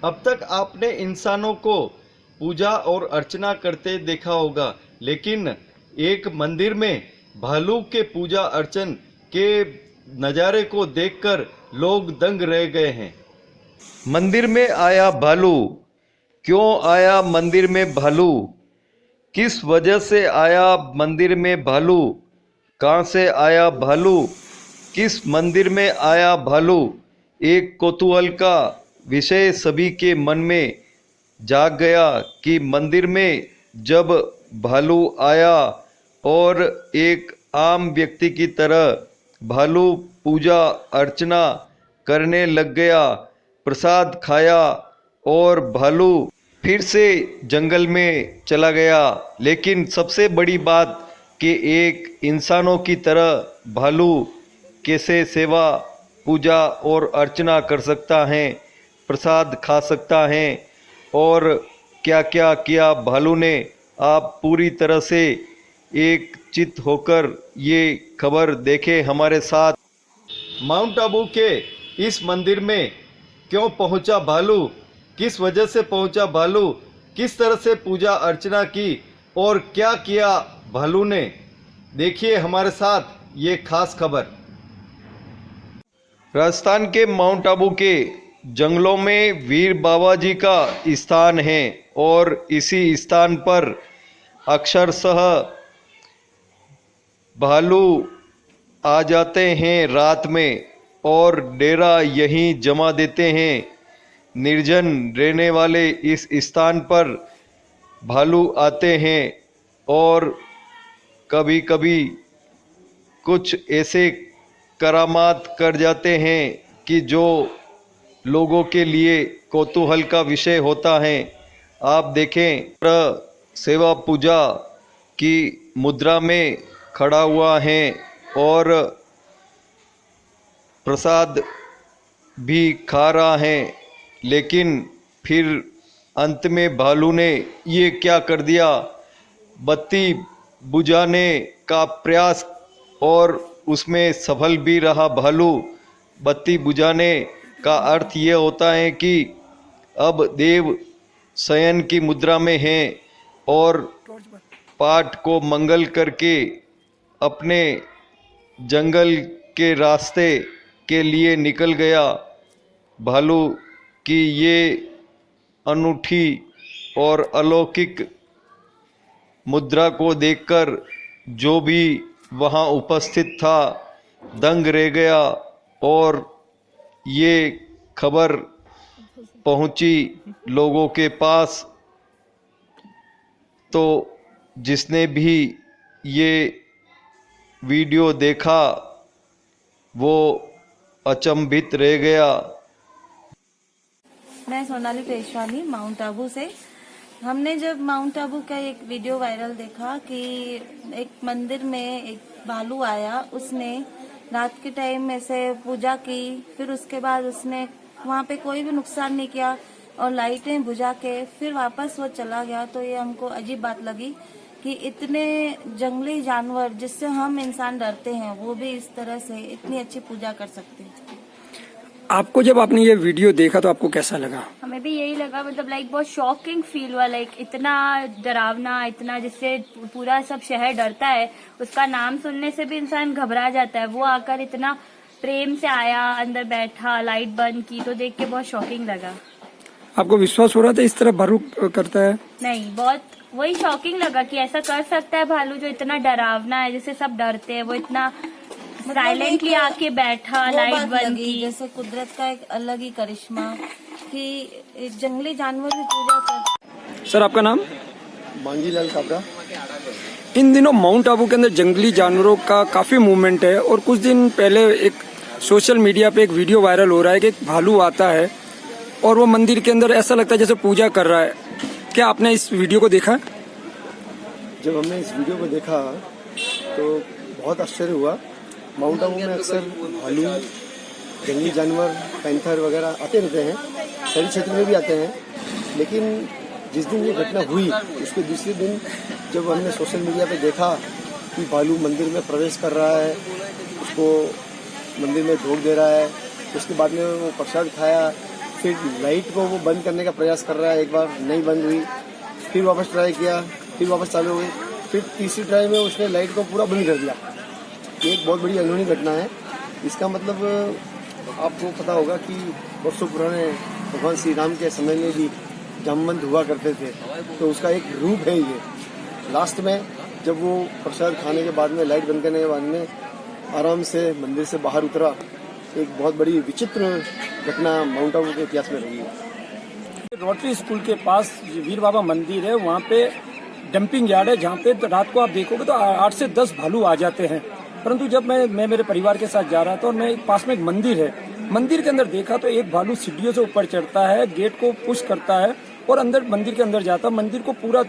अब तक आपने इंसानों को पूजा और अर्चना करते देखा होगा, लेकिन एक मंदिर में भालू के पूजा अर्चन के नज़ारे को देखकर लोग दंग रह गए हैं। मंदिर में आया भालू, क्यों आया मंदिर में भालू, किस वजह से आया मंदिर में भालू, कहाँ से आया भालू, किस मंदिर में आया भालू। एक कौतूहल का विषय सभी के मन में जाग गया कि मंदिर में जब भालू आया और एक आम व्यक्ति की तरह भालू पूजा अर्चना करने लग गया, प्रसाद खाया और भालू फिर से जंगल में चला गया। लेकिन सबसे बड़ी बात कि एक इंसानों की तरह भालू कैसे सेवा पूजा और अर्चना कर सकता है, प्रसाद खा सकता है और क्या क्या किया भालू ने। आप पूरी तरह से एक चित होकर ये खबर देखें हमारे साथ। माउंट आबू के इस मंदिर में क्यों पहुंचा भालू, किस वजह से पहुंचा भालू, किस तरह से पूजा अर्चना की और क्या किया भालू ने, देखिए हमारे साथ ये खास खबर। राजस्थान के माउंट आबू के जंगलों में वीर बाबा जी का स्थान है और इसी स्थान पर अक्षरशः भालू आ जाते हैं रात में और डेरा यहीं जमा देते हैं। निर्जन रहने वाले इस स्थान पर भालू आते हैं और कभी कभी कुछ ऐसे करामात कर जाते हैं कि जो लोगों के लिए कौतूहल का विषय होता है। आप देखें, सेवा पूजा की मुद्रा में खड़ा हुआ है और प्रसाद भी खा रहा है, लेकिन फिर अंत में भालू ने ये क्या कर दिया, बत्ती बुझाने का प्रयास और उसमें सफल भी रहा भालू। बत्ती बुझाने का अर्थ ये होता है कि अब देव शयन की मुद्रा में हैं और पाठ को मंगल करके अपने जंगल के रास्ते के लिए निकल गया। भालू की ये अनूठी और अलौकिक मुद्रा को देखकर जो भी वहाँ उपस्थित था दंग रह गया और ये खबर पहुँची लोगों के पास, तो जिसने भी ये वीडियो देखा वो अचंभित रह गया। मैं सोनाली पेशवानी माउंट आबू से। हमने जब माउंट आबू का एक वीडियो वायरल देखा कि एक मंदिर में एक भालू आया, उसने रात के टाइम में से पूजा की, फिर उसके बाद उसने वहाँ पे कोई भी नुकसान नहीं किया और लाइटें बुझा के फिर वापस वो चला गया। तो ये हमको अजीब बात लगी कि इतने जंगली जानवर जिससे हम इंसान डरते हैं वो भी इस तरह से इतनी अच्छी पूजा कर सकते हैं। आपको जब आपने ये वीडियो देखा तो आपको कैसा लगा? हमें भी यही लगा, मतलब लाइक बहुत शॉकिंग फील हुआ, लाइक इतना डरावना, इतना जिससे पूरा सब शहर डरता है, उसका नाम सुनने से भी इंसान घबरा जाता है। वो आकर इतना प्रेम से आया, अंदर बैठा, लाइट बंद की, तो देख के बहुत शॉकिंग लगा। आपको विश्वास हो रहा था इस तरह भालू करता है? नहीं, बहुत वही शॉकिंग लगा कि ऐसा कर सकता है भालू जो इतना डरावना है, जिससे सब डरते हैं। वो इतना साइलेंटली आके बैठा, लाइट बंद की। जैसे कुदरत का एक अलग ही करिश्मा कि जंगली जानवर भी पूजा कर। सर आपका नाम? मांगीलाल काबरा। इन दिनों माउंट आबू के अंदर जंगली जानवरों का काफी मूवमेंट है और कुछ दिन पहले एक सोशल मीडिया पे एक वीडियो वायरल हो रहा है कि एक भालू आता है और वो मंदिर के अंदर ऐसा लगता है जैसे पूजा कर रहा है। क्या आपने इस वीडियो को देखा? जब हमने इस वीडियो को देखा तो बहुत आश्चर्य हुआ। माउंट आबू में अक्सर भालू, जंगली जानवर, पैंथर वगैरह आते रहते हैं, शहरी क्षेत्र में भी आते हैं, लेकिन जिस दिन ये घटना हुई उसके दूसरे दिन जब हमने सोशल मीडिया पे देखा कि भालू मंदिर में प्रवेश कर रहा है, उसको मंदिर में ढोक दे रहा है, उसके बाद में वो प्रसाद खाया, फिर लाइट को वो बंद करने का प्रयास कर रहा है, एक बार नहीं बंद हुई, फिर वापस ट्राई किया, फिर वापस चालू हुई, फिर तीसरी ट्राई में उसने लाइट को पूरा बंद कर दिया। ये एक बहुत बड़ी अनहोनी घटना है। इसका मतलब आपको पता होगा कि वर्षों पुराने भगवान श्री राम के समय में भी जामवंत हुआ करते थे, तो उसका एक रूप है ये। लास्ट में जब वो प्रसाद खाने के बाद में, लाइट बंद करने के बाद में आराम से मंदिर से बाहर उतरा, एक बहुत बड़ी विचित्र घटना माउंट आबू के इतिहास में रही है। रोटरी स्कूल के पास वीर बाबा मंदिर है, वहाँ पे डंपिंग यार्ड है, जहाँ पे रात को आप देखोगे तो 8 से 10 भालू आ जाते हैं। परंतु जब मैं मेरे परिवार के साथ जा रहा था और मैं पास में एक मंदिर है, मंदिर के अंदर देखा तो एक भालू सीढ़ियों से ऊपर चढ़ता है, गेट को पुश करता है और अंदर मंदिर के अंदर जाता है, मंदिर को पूरा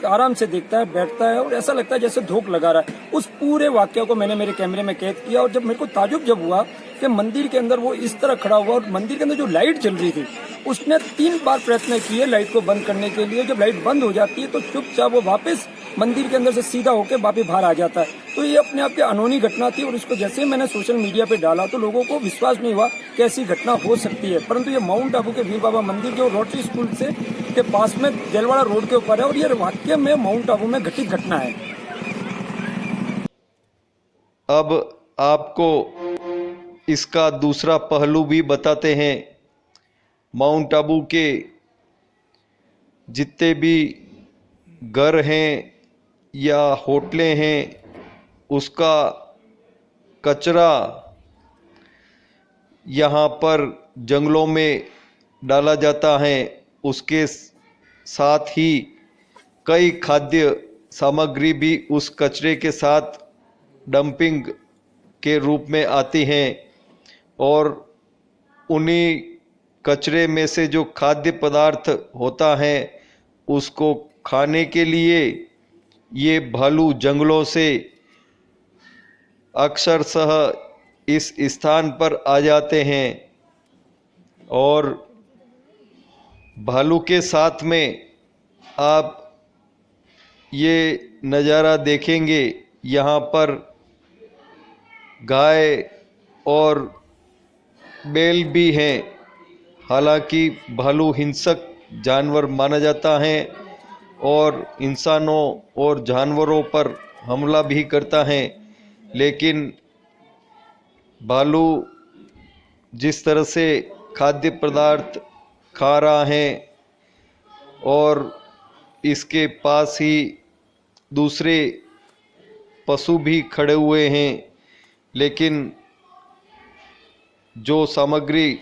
आराम से देखता है, बैठता है और ऐसा लगता है जैसे धोख लगा रहा है। उस पूरे वाक्य को मैंने मेरे कैमरे में कैद किया और जब मेरे को ताजुब जब हुआ कि मंदिर के अंदर वो इस तरह खड़ा हुआ और मंदिर के अंदर जो लाइट जल रही थी, उसने 3 बार प्रयत्न किए लाइट को बंद करने के लिए। जब लाइट बंद हो जाती है तो चुपचाप वो वापस मंदिर के अंदर से सीधा होकर वापस बाहर आ जाता है। तो ये अपने आप की अनहोनी घटना थी और इसको जैसे मैंने सोशल मीडिया पे डाला तो लोगों को विश्वास नहीं हुआ कि ऐसी घटना हो सकती है। परंतु ये माउंट आबू के वीर बाबा मंदिर जो रोटरी स्कूल से के पास में जलवाड़ा रोड के ऊपर है और ये वाकई में माउंट आबू में घटित घटना है। अब आपको इसका दूसरा पहलू भी बताते हैं। माउंट आबू के जितने भी घर हैं या होटलें हैं, उसका कचरा यहाँ पर जंगलों में डाला जाता है। उसके साथ ही कई खाद्य सामग्री भी उस कचरे के साथ डंपिंग के रूप में आती हैं और उन्हीं कचरे में से जो खाद्य पदार्थ होता है उसको खाने के लिए ये भालू जंगलों से अक्सरशः इस स्थान पर आ जाते हैं और भालू के साथ में आप ये नज़ारा देखेंगे। यहाँ पर गाय और बैल भी हैं। हालांकि भालू हिंसक जानवर माना जाता है और इंसानों और जानवरों पर हमला भी करता है, लेकिन भालू जिस तरह से खाद्य पदार्थ खा रहा है और इसके पास ही दूसरे पशु भी खड़े हुए हैं, लेकिन जो सामग्री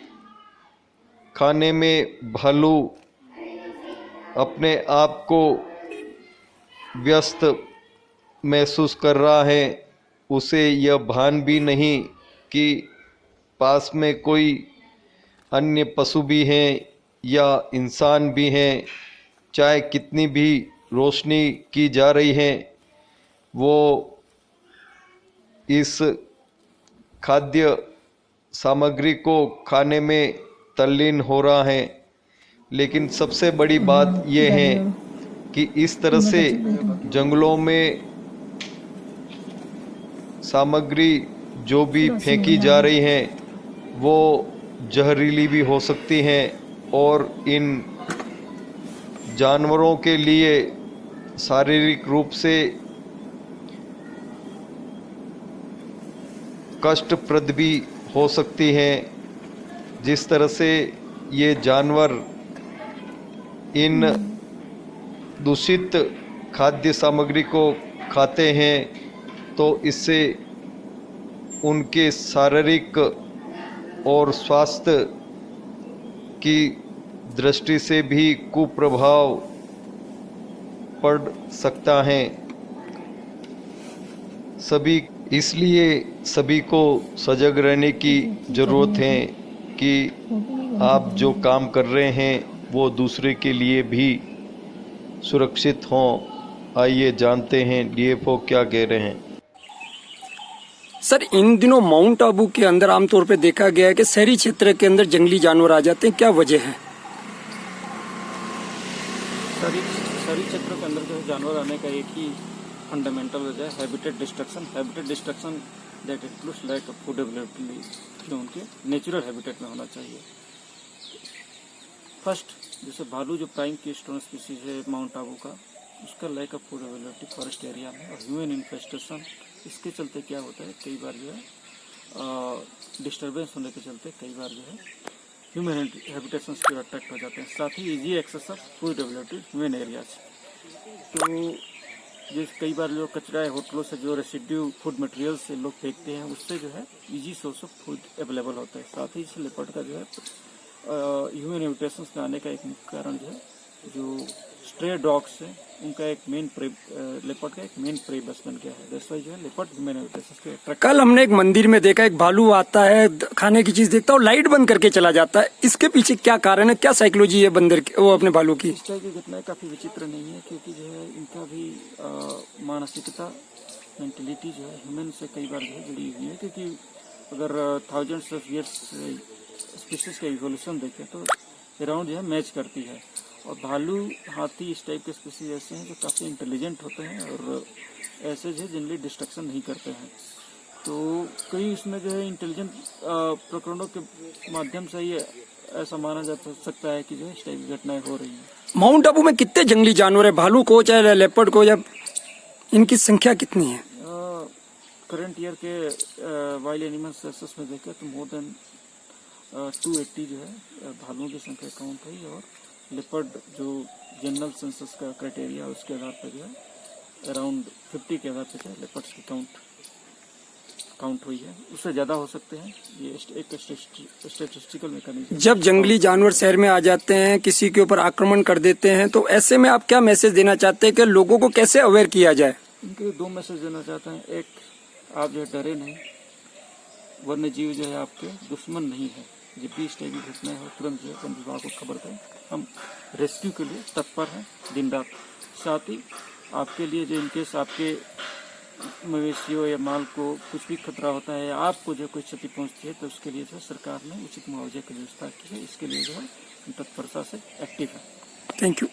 खाने में भालू अपने आप को व्यस्त महसूस कर रहा है, उसे यह भान भी नहीं कि पास में कोई अन्य पशु भी हैं या इंसान भी हैं। चाहे कितनी भी रोशनी की जा रही है, वो इस खाद्य सामग्री को खाने में तल्लीन हो रहा है। लेकिन सबसे बड़ी बात यह है कि इस तरह से जंगलों में सामग्री जो भी फेंकी जा रही है वो जहरीली भी हो सकती हैं और इन जानवरों के लिए शारीरिक रूप से कष्टप्रद भी हो सकती हैं। जिस तरह से ये जानवर इन दूषित खाद्य सामग्री को खाते हैं तो इससे उनके शारीरिक और स्वास्थ्य की दृष्टि से भी कुप्रभाव पड़ सकता है। इसलिए सभी को सजग रहने की ज़रूरत है कि आप जो काम कर रहे हैं वो दूसरे के लिए भी सुरक्षित हों। आइए जानते हैं डीएफओ क्या कह रहे हैं। सर, इन दिनों माउंट आबू के अंदर आमतौर पे देखा गया है कि शहरी क्षेत्र के अंदर जंगली जानवर आ जाते हैं, क्या वजह है? शहरी क्षेत्रों के अंदर जो जानवर आने का एक ही फंडामेंटल वजह है habitat destruction. Habitat destruction that includes like food availability जो उनके नेचुरल हैबिटेट में होना चाहिए। फर्स्ट जैसे भालू जो प्राइम कीस्टोन स्पीसीज है माउंट आबू का, उसका lack of food availability forest area में और ह्यूमन इन्फेस्टेशन, इसके चलते क्या होता है कई बार जो है डिस्टर्बेंस होने के चलते कई बार जो है ह्यूमन हैबिटेशन की ओर अट्रैक्ट हो जाते हैं। साथ ही easy access of food availability human areas. तो जिस कई बार जो कचरा है होटलों से जो रेसिड्यू फूड मटेरियल से लोग फेंकते हैं, उससे जो है easy source of food available होता है। साथ ही इस लेपर्ड का जो है ह्यूमन हैबिटेशन में आने का एक मुख्य कारण जो है जो स्ट्रे डॉग्स है उनका एक मेन लेपर्ड का एक मेन प्रे बस बन गया है। दैट्स व्हाई जो है लेपर्ड ह्यूमन हैबिटेशन के अट्रैक्ट। कल हमने एक मंदिर में देखा एक भालू आता है, खाने की चीज देखता है और लाइट बंद करके चला जाता है। इसके पीछे क्या कारण है, क्या साइकोलॉजी है बंदर की, वो अपने भालू की? इस टाइप की घटनाएं काफी विचित्र नहीं है, क्योंकि जो है इनका भी मानसिकता मेंटलिटी जो है ह्यूमन से कई बार जो है जुड़ी हुई है। क्योंकि अगर थाउजेंड्स ऑफ ईयर्स स्पीसीज का इवोल्यूशन देखें तो अराउंड जो है मैच करती है। और भालू, हाथी, इस टाइप के स्पीसीज ऐसे हैं जो काफ़ी इंटेलिजेंट होते हैं और ऐसे जो है जनरली डिस्ट्रक्शन नहीं करते हैं। तो कई इसमें जो है इंटेलिजेंट प्रकरणों के माध्यम से ये ऐसा माना जा सकता है कि जो है इस टाइप की घटनाएं हो रही हैं। माउंट आबू में कितने जंगली जानवर है, भालू को चाहे लेपर्ड को, या इनकी संख्या कितनी है? करंट ईयर के वाइल्ड एनिमल सेंसस में देखें तो मोर देन 280 जो है भालुओं की संख्या काउंट हुई। और लेपर्ड जो जनरल सेंसस का क्राइटेरिया है उसके आधार पर जो है अराउंड 50 के आधार पर जो है लेपर्ड्स की काउंट हुई है। उससे ज़्यादा हो सकते हैं, ये एक स्टेटिस्टिकल मैकेनिज्म। जब जंगली जानवर शहर में आ जाते हैं, किसी के ऊपर आक्रमण कर देते हैं, तो ऐसे में आप क्या मैसेज देना चाहते हैं कि लोगों को कैसे अवेयर किया जाए? इनके लिए 2 मैसेज देना चाहते हैं। एक, आप जो है डरे नहीं, वन्य जीव जो है आपके दुश्मन नहीं है। जब भी इस टाइप की घटनाएं हो तुरंत जो है वन विभाग को खबर करें, हम रेस्क्यू के लिए तत्पर हैं दिन रात। साथ ही आपके लिए जो इनकेस आपके मवेशियों या माल को कुछ भी खतरा होता है या आपको जो कोई क्षति पहुंचती है तो उसके लिए जो है सरकार ने उचित मुआवजे की व्यवस्था की है। इसके लिए जो है हम तत्परता से एक्टिव है। Thank you.